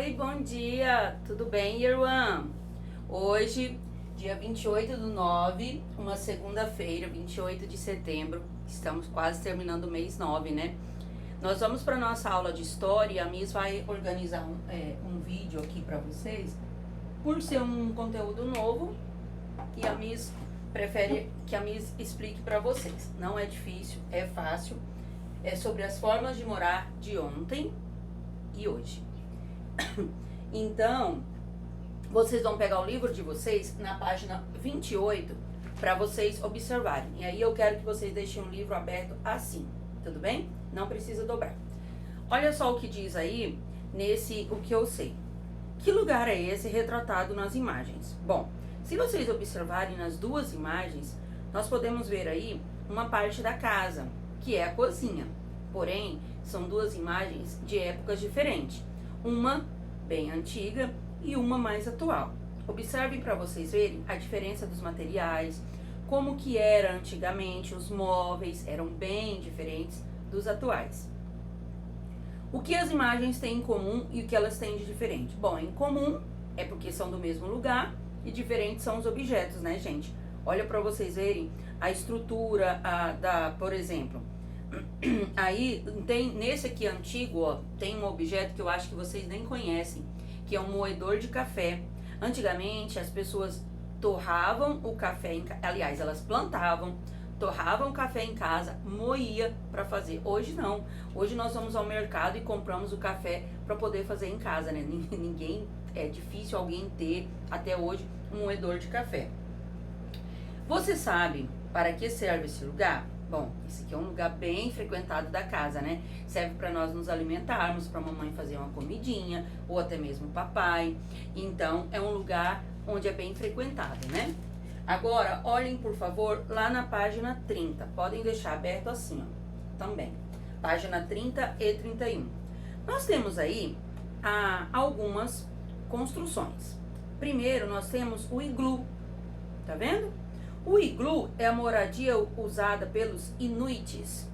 Oi, bom dia! Tudo bem, Irwan? Hoje, dia 28/9, uma segunda-feira, 28 de setembro, estamos quase terminando o mês 9, né? Nós vamos para nossa aula de história e a Miss vai organizar um vídeo aqui para vocês, por ser um conteúdo novo e a Miss prefere que a Miss explique para vocês. Não é difícil, é fácil, é sobre as formas de morar de ontem e hoje. Então, vocês vão pegar o livro de vocês na página 28 para vocês observarem. E aí eu quero que vocês deixem o livro aberto assim, tudo bem? Não precisa dobrar. Olha só o que diz aí nesse O Que Eu Sei. Que lugar é esse retratado nas imagens? Bom, se vocês observarem nas duas imagens, nós podemos ver aí uma parte da casa, que é a cozinha. Porém, são duas imagens de épocas diferentes. Uma bem antiga e uma mais atual. Observem para vocês verem a diferença dos materiais, como que era antigamente, os móveis eram bem diferentes dos atuais. O que as imagens têm em comum e o que elas têm de diferente? Bom, em comum é porque são do mesmo lugar e diferentes são os objetos, né, gente? Olha para vocês verem a estrutura por exemplo, aí tem nesse aqui antigo, ó, tem um objeto que eu acho que vocês nem conhecem, que é um moedor de café. Antigamente as pessoas torravam o café, aliás, elas plantavam, torravam o café em casa, moía para fazer. Hoje não. Hoje nós vamos ao mercado e compramos o café para poder fazer em casa, né? Ninguém, é difícil alguém ter até hoje um moedor de café. Você sabe para que serve esse lugar? Bom, esse aqui é um lugar bem frequentado da casa, né? Serve para nós nos alimentarmos, para a mamãe fazer uma comidinha, ou até mesmo o papai. Então, é um lugar onde é bem frequentado, né? Agora, olhem, por favor, lá na página 30. Podem deixar aberto assim, ó, também. Página 30 e 31. Nós temos aí algumas construções. Primeiro, nós temos o iglu. Tá vendo? O iglu é a moradia usada pelos Inuits,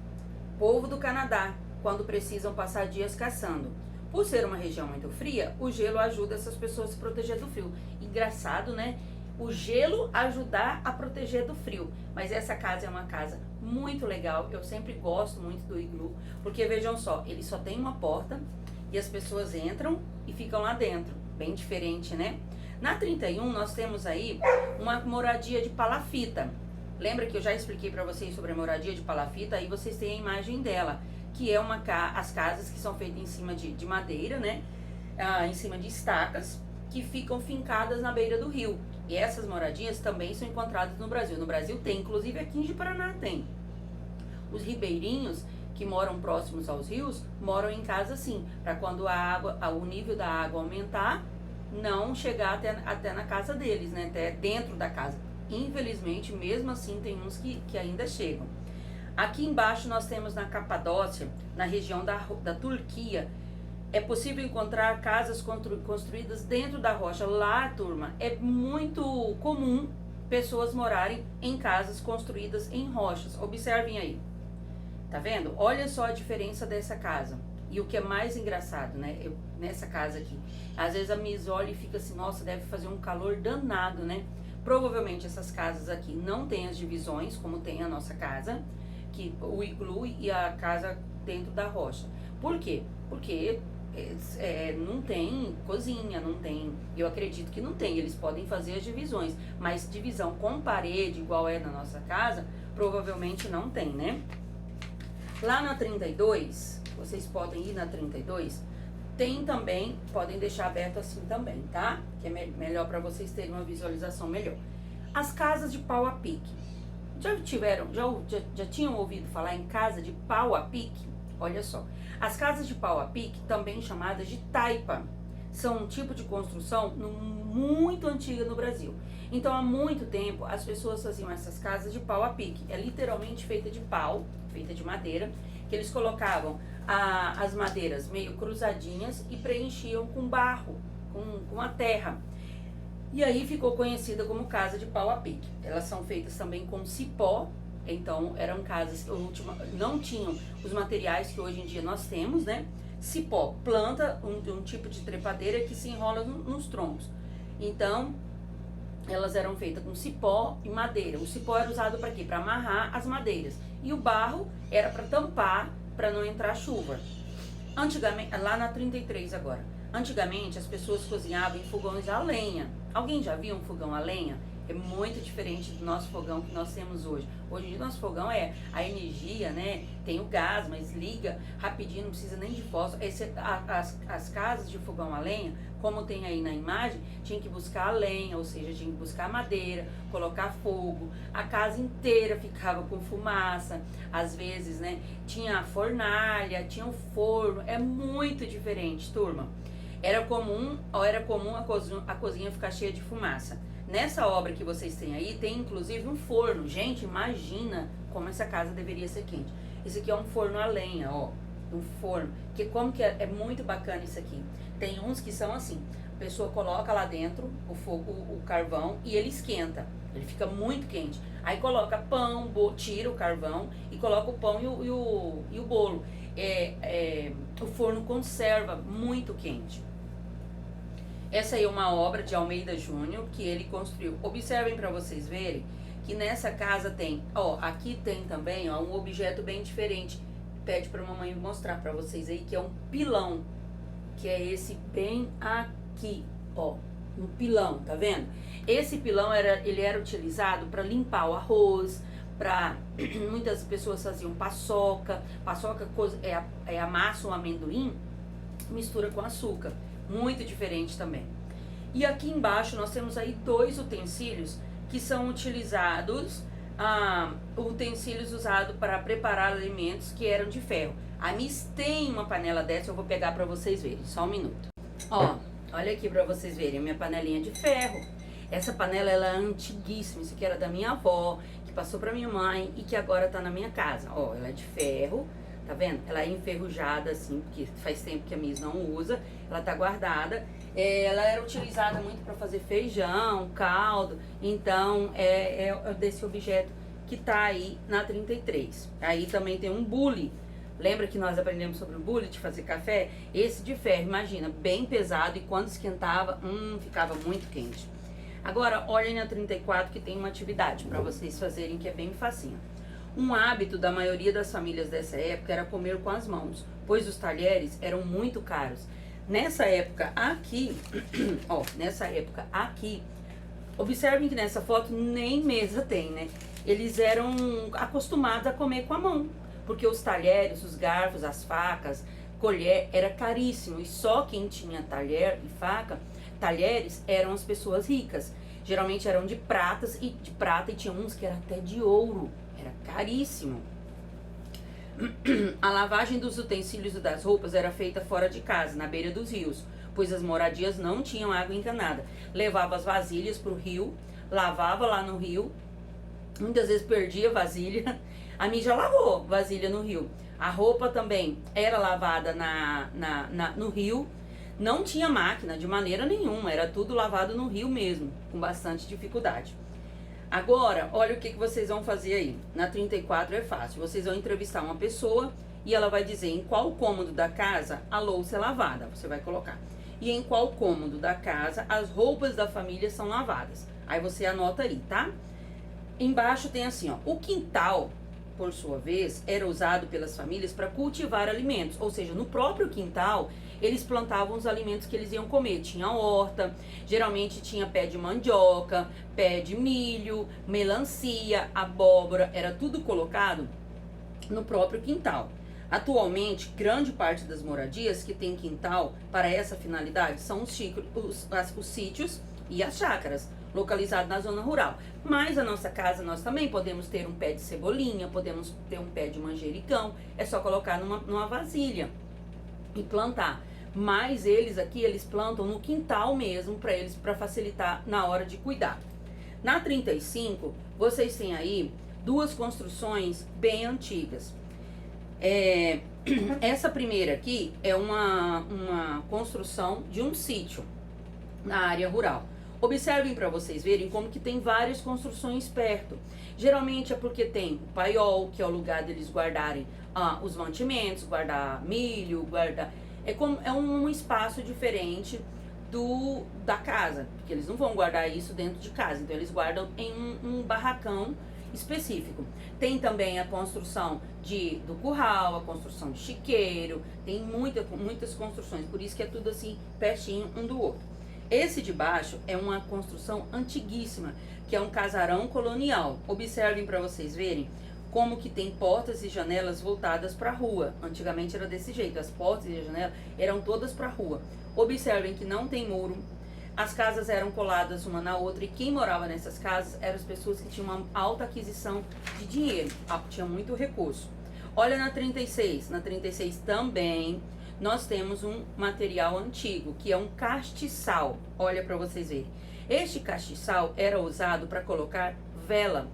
povo do Canadá, quando precisam passar dias caçando. Por ser uma região muito fria, o gelo ajuda essas pessoas a se proteger do frio. Engraçado, né? O gelo ajudar a proteger do frio. Mas essa casa é uma casa muito legal. Eu sempre gosto muito do iglu, porque vejam só, ele só tem uma porta e as pessoas entram e ficam lá dentro. Bem diferente, né? Na 31, nós temos aí uma moradia de palafita. Lembra que eu já expliquei para vocês sobre a moradia de palafita? Aí vocês têm a imagem dela, que é as casas que são feitas em cima de madeira, né? Em cima de estacas, que ficam fincadas na beira do rio. E essas moradias também são encontradas no Brasil. No Brasil tem, inclusive aqui em Ji-Paraná tem. Os ribeirinhos que moram próximos aos rios, moram em casa assim, para quando o nível da água aumentar, não chegar até na casa deles, né? Até dentro da casa. Infelizmente, mesmo assim, tem uns que ainda chegam. Aqui embaixo nós temos na Capadócia, na região da Turquia, é possível encontrar casas construídas dentro da rocha. Lá, turma, é muito comum pessoas morarem em casas construídas em rochas. Observem aí. Tá vendo? Olha só a diferença dessa casa. E o que é mais engraçado, né? Nessa casa aqui, às vezes a Miss olha e fica assim, nossa, deve fazer um calor danado, né? Provavelmente essas casas aqui não têm as divisões, como tem a nossa casa, que o iglu e a casa dentro da rocha. Por quê? Porque não tem cozinha, não tem, eu acredito que não tem, eles podem fazer as divisões, mas divisão com parede, igual é na nossa casa, provavelmente não tem, né? Lá na 32, vocês podem ir na 32, tem também, podem deixar aberto assim também, tá? Que é melhor para vocês terem uma visualização melhor. As casas de pau a pique. Já tinham ouvido falar em casa de pau a pique? Olha só. As casas de pau a pique, também chamadas de taipa, são um tipo de construção muito antiga no Brasil. Então, há muito tempo, as pessoas faziam essas casas de pau a pique. É literalmente feita de pau, feita de madeira, que eles colocavam as madeiras meio cruzadinhas e preenchiam com barro, com a terra. E aí ficou conhecida como casa de pau a pique. Elas são feitas também com cipó, então eram casas que não tinham os materiais que hoje em dia nós temos, né? cipó, planta, um tipo de trepadeira que se enrola nos troncos. Então, elas eram feitas com cipó e madeira. O cipó era usado para quê? Para amarrar as madeiras. E o barro era para tampar, para não entrar chuva. Antigamente, lá na 33 agora. Antigamente as pessoas cozinhavam em fogões a lenha. Alguém já viu um fogão a lenha? É muito diferente do nosso fogão que nós temos hoje. Hoje em dia nosso fogão é a energia, né? Tem o gás, mas liga rapidinho, não precisa nem de fósforo. As casas de fogão a lenha, como tem aí na imagem, tinha que buscar a lenha, ou seja, tinha que buscar madeira, colocar fogo. A casa inteira ficava com fumaça. Às vezes, né? Tinha a fornalha, tinha o forno. É muito diferente, turma. Era comum a cozinha ficar cheia de fumaça. Nessa obra que vocês têm aí, tem inclusive um forno. Gente, imagina como essa casa deveria ser quente. Esse aqui é um forno a lenha, ó. Um forno. Que como que é muito bacana isso aqui. Tem uns que são assim. A pessoa coloca lá dentro o fogo, o carvão, e ele esquenta. Ele fica muito quente. Aí coloca pão, tira o carvão e coloca o pão e o bolo. O forno conserva muito quente. Essa aí é uma obra de Almeida Júnior que ele construiu. Observem para vocês verem que nessa casa tem, ó, aqui tem também, ó, um objeto bem diferente. Pede para a mamãe mostrar para vocês aí, que é um pilão, que é esse bem aqui, ó, um pilão, tá vendo? Esse pilão ele era utilizado para limpar o arroz, para muitas pessoas faziam paçoca. Paçoca amassa o amendoim, mistura com açúcar. Muito diferente também. E aqui embaixo nós temos aí 2 utensílios que são utilizados, utensílios usados para preparar alimentos que eram de ferro. A Miss tem uma panela dessa, eu vou pegar para vocês verem, só um minuto. Ó, olha aqui para vocês verem a minha panelinha de ferro. Essa panela ela é antiguíssima, isso aqui era da minha avó, que passou para minha mãe e que agora tá na minha casa. Ó, ela é de ferro. Tá vendo? Ela é enferrujada assim, porque faz tempo que a Miss não usa. Ela tá guardada. Ela era utilizada muito para fazer feijão, caldo. Então, é desse objeto que tá aí na 33. Aí também tem um bule. Lembra que nós aprendemos sobre o bule de fazer café? Esse de ferro, imagina, bem pesado. E quando esquentava, ficava muito quente. Agora, olhem na 34 que tem uma atividade para vocês fazerem que é bem facinho. Um hábito da maioria das famílias dessa época era comer com as mãos, pois os talheres eram muito caros. Nessa época aqui, ó, observem que nessa foto nem mesa tem, né? Eles eram acostumados a comer com a mão, porque os talheres, os garfos, as facas, colher, era caríssimo. E só quem tinha talher e faca, talheres, eram as pessoas ricas. Geralmente eram de prata e tinha uns que eram até de ouro. Era caríssimo. A lavagem dos utensílios e das roupas era feita fora de casa, na beira dos rios, pois as moradias não tinham água encanada. Levava as vasilhas para o rio, lavava lá no rio, muitas vezes perdia vasilha. A minha já lavou vasilha no rio. A roupa também era lavada no rio. Não tinha máquina de maneira nenhuma, era tudo lavado no rio mesmo, com bastante dificuldade. Agora, olha o que vocês vão fazer aí. Na 34 é fácil. Vocês vão entrevistar uma pessoa e ela vai dizer em qual cômodo da casa a louça é lavada. Você vai colocar. E em qual cômodo da casa as roupas da família são lavadas. Aí você anota aí, tá? Embaixo tem assim, ó. O quintal, por sua vez, era usado pelas famílias para cultivar alimentos. Ou seja, no próprio quintal, eles plantavam os alimentos que eles iam comer. Tinha horta, geralmente tinha pé de mandioca, pé de milho, melancia, abóbora, era tudo colocado no próprio quintal. Atualmente, grande parte das moradias que tem quintal para essa finalidade são os sítios e as chácaras, localizados na zona rural. Mas a nossa casa, nós também podemos ter um pé de cebolinha, podemos ter um pé de manjericão, é só colocar numa vasilha e plantar. Mas eles plantam no quintal mesmo, para facilitar na hora de cuidar. Na 35, vocês têm aí 2 construções bem antigas. Essa primeira aqui é uma construção de um sítio na área rural. Observem para vocês verem como que tem várias construções perto. Geralmente é porque tem o paiol, que é o lugar deles guardarem os mantimentos, guardar milho, É um espaço diferente da casa, porque eles não vão guardar isso dentro de casa, então eles guardam em um barracão específico. Tem também a construção do curral, a construção de chiqueiro, tem muitas construções, por isso que é tudo assim pertinho um do outro. Esse de baixo é uma construção antiguíssima, que é um casarão colonial. Observem para vocês verem como que tem portas e janelas voltadas para a rua. Antigamente era desse jeito, as portas e as janelas eram todas para a rua. Observem que não tem muro, as casas eram coladas uma na outra, e quem morava nessas casas eram as pessoas que tinham uma alta aquisição de dinheiro, tinha muito recurso. Olha na 36 também nós temos um material antigo, que é um castiçal. Olha para vocês verem. Este castiçal era usado para colocar vela,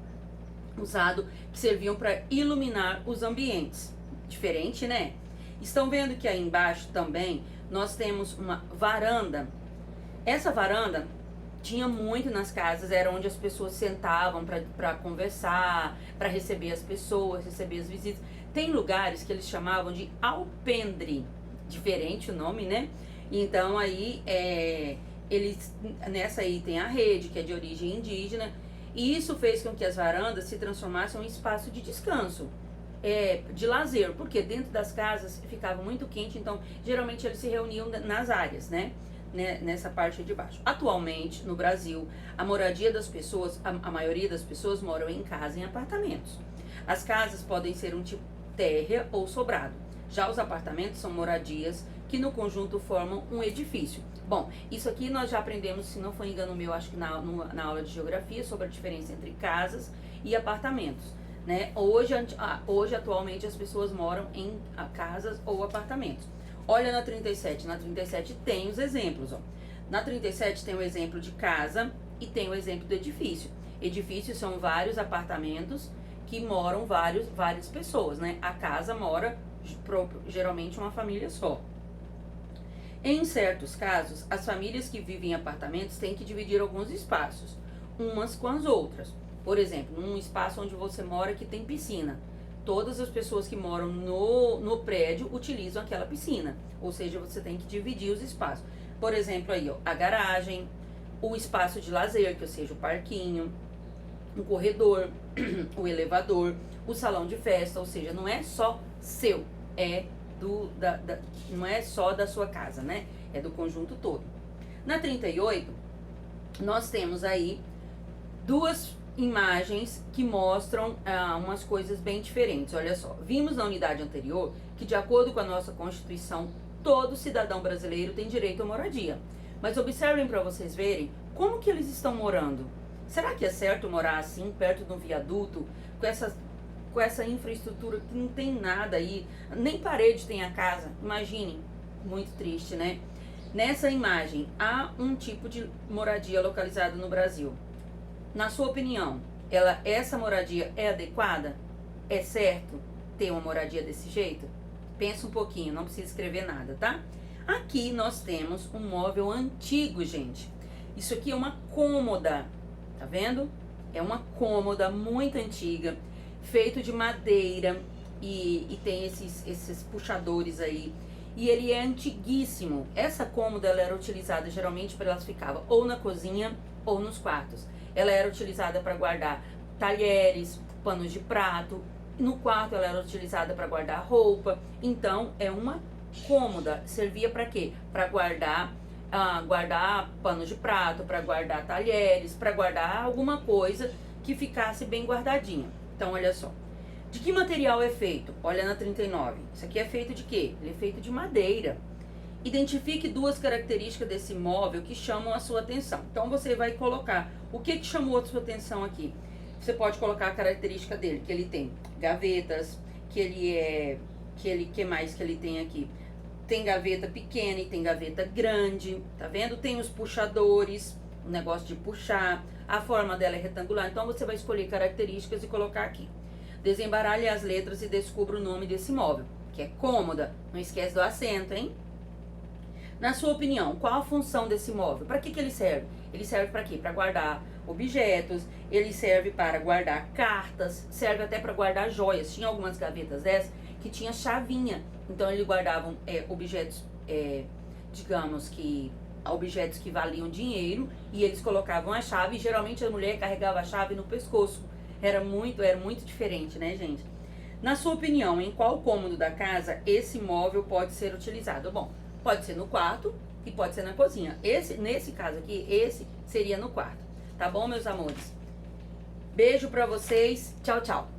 que serviam para iluminar os ambientes. Diferente, né? Estão vendo que aí embaixo também nós temos uma varanda. Essa varanda tinha muito nas casas, era onde as pessoas sentavam para conversar, para receber as pessoas, receber as visitas. Tem lugares que eles chamavam de alpendre, diferente o nome, né? Então aí nessa aí tem a rede, que é de origem indígena, e isso fez com que as varandas se transformassem em um espaço de descanso, de lazer, porque dentro das casas ficava muito quente, então geralmente eles se reuniam nas áreas, né? Nessa parte de baixo. Atualmente, no Brasil, a moradia das pessoas, a maioria das pessoas moram em casa, em apartamentos. As casas podem ser um tipo térrea ou sobrado. Já os apartamentos são moradias que no conjunto formam um edifício. Bom, isso aqui nós já aprendemos, se não foi engano meu, acho que na aula de geografia, sobre a diferença entre casas e apartamentos, né? Hoje, atualmente, as pessoas moram em casas ou apartamentos. Olha na 37 tem os exemplos, ó. Na 37 tem o exemplo de casa e tem o exemplo do edifício. Edifícios são vários apartamentos que moram várias pessoas, né? A casa mora geralmente uma família só. Em certos casos, as famílias que vivem em apartamentos têm que dividir alguns espaços, umas com as outras. Por exemplo, num espaço onde você mora que tem piscina, todas as pessoas que moram no prédio utilizam aquela piscina, ou seja, você tem que dividir os espaços. Por exemplo, aí, ó, a garagem, o espaço de lazer, que ou seja, o parquinho, o corredor, o elevador, o salão de festa, ou seja, não é só seu, não é só da sua casa, né? É do conjunto todo. Na 38, nós temos aí duas imagens que mostram umas coisas bem diferentes. Olha só, vimos na unidade anterior que, de acordo com a nossa Constituição, todo cidadão brasileiro tem direito à moradia. Mas observem para vocês verem como que eles estão morando. Será que é certo morar assim, perto de um viaduto, com essa infraestrutura que não tem nada aí, nem parede tem a casa? Imaginem, muito triste, né? Nessa imagem, há um tipo de moradia localizada no Brasil. Na sua opinião, essa moradia é adequada? É certo ter uma moradia desse jeito? Pensa um pouquinho, não precisa escrever nada, tá? Aqui nós temos um móvel antigo, gente. Isso aqui é uma cômoda, tá vendo? É uma cômoda muito antiga, feito de madeira e tem esses puxadores aí. E ele é antiguíssimo. Essa cômoda ela era utilizada geralmente para elas ficavam ou na cozinha ou nos quartos. Ela era utilizada para guardar talheres, panos de prato. No quarto ela era utilizada para guardar roupa. Então é uma cômoda. Servia para quê? Para guardar panos de prato, para guardar talheres, para guardar alguma coisa que ficasse bem guardadinha. Então olha só. De que material é feito? Olha na 39. Isso aqui é feito de quê? Ele é feito de madeira. Identifique duas características desse móvel que chamam a sua atenção. Então você vai colocar o que chamou a sua atenção aqui. Você pode colocar a característica dele, que ele tem gavetas, que mais que ele tem aqui? Tem gaveta pequena e tem gaveta grande, tá vendo? Tem os puxadores, o negócio de puxar, a forma dela é retangular. Então você vai escolher características e colocar aqui. Desembaralhe as letras e descubra o nome desse móvel, que é cômoda. Não esquece do acento, hein? Na sua opinião, qual a função desse móvel? Para que ele serve? Ele serve para quê? Para guardar objetos, ele serve para guardar cartas, serve até para guardar joias. Tinha algumas gavetas dessas que tinha chavinha, então eles guardavam objetos digamos que, objetos que valiam dinheiro, e eles colocavam a chave, e geralmente a mulher carregava a chave no pescoço. Era muito diferente, né, gente? Na sua opinião, em qual cômodo da casa esse móvel pode ser utilizado? Bom, pode ser no quarto e pode ser na cozinha. Nesse caso aqui, esse seria no quarto. Tá bom, meus amores? Beijo pra vocês. Tchau, tchau.